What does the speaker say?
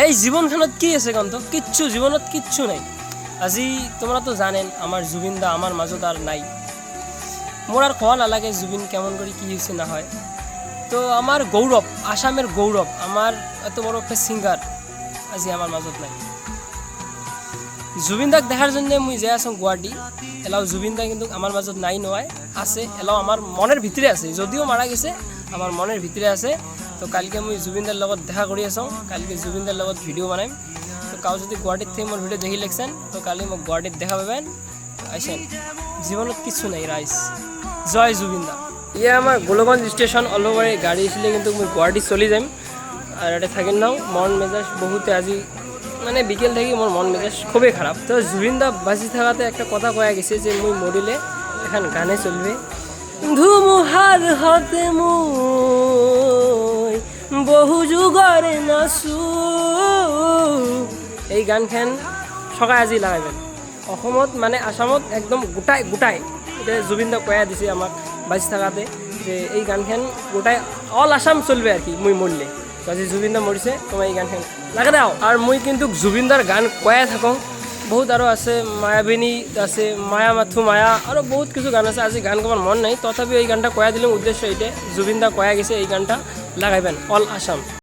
এই জীবনখানত কি আছে কন্ত? কিচ্ছু জীবনত কিচ্ছু নাই। আজি তোমরা তো জানেন আমার জুবিন দা আমার মাজত আর নাই। মোর আর কোয়া নালাগে জুবিন কেমন করে কি হয়েছে না হয়। তো আমার গৌরব, আসামের গৌরব, আমার এত বড় একটা সিঙ্গার আজি আমার মাজত নাই। জুবিন দাক দেখার জন্য মুই যাই আছো গুৱাহাটী। এলাও জুবিন দা কিন্তু আমার মাজত নাই নয়, আছে এলাও আমার মনের ভিতরে আছে, যদিও মারা গেছে আমার মনের ভিতরে আছে। তো কালকে মুই জুবিনদার লগত দেখা কৰি আছোঁ, কালকে জুবিনদার লগত ভিডিও বানাইম। তো কাউ যদি গুৱাহাটীত থেকে মোর ভিডিও দেখি লেখছেন তো কালি মোক গুৱাহাটীত দেখা পাবেন। আইসেন, জীবনত কিছু নাই রাইস। জয় জুবিন দা। ইয়ে আমার গোলগঞ্জ স্টেশন অলবারে গাড়ি আসলে কিন্তু মুই গুৱাহাটী চলি যাম। আর এটা থাকেন নাও মন মেজাজ বহুতে আজি মানে বিকেল থেকে মোর মন মেজাজ খুবই খারাপ। তো জুবিন দা বাঁচি থাকাতে একটা কথা কয়া গেছে যে মুই মরিলে এখন গানে চলবে, ধুমুহার হাতে মুই বহু যুগরে নাচু। এই গানখান সকাই আজি লাগাইবেন অসমত মানে আসামত একদম গোটাই গোটাই। এটা জুবিন দা কয়া দিছে আমাক বাঁচি থাকাতে যে এই গানখান গোটাই অল আসাম চলবে আর কি মুই মরলে। তো আজি জুবিন দা মরিছে তোমার এই গানখান লাগে দাও। আর মুই কিন্তু জুবিন দার গান কয়া থাকোঁ, বহুত আরও আছে, মায়াবিনী আছে, মায়া মাথু মায়া, আরও বহুত কিছু গান আছে। আজি গান কবার মন নাই, তথাপি এই গানটা কয়া দিলাম, উদ্দেশ্য এইটা জুবিন দা কয়া গেছে এই গানটা লাগাইবেন অল আসাম।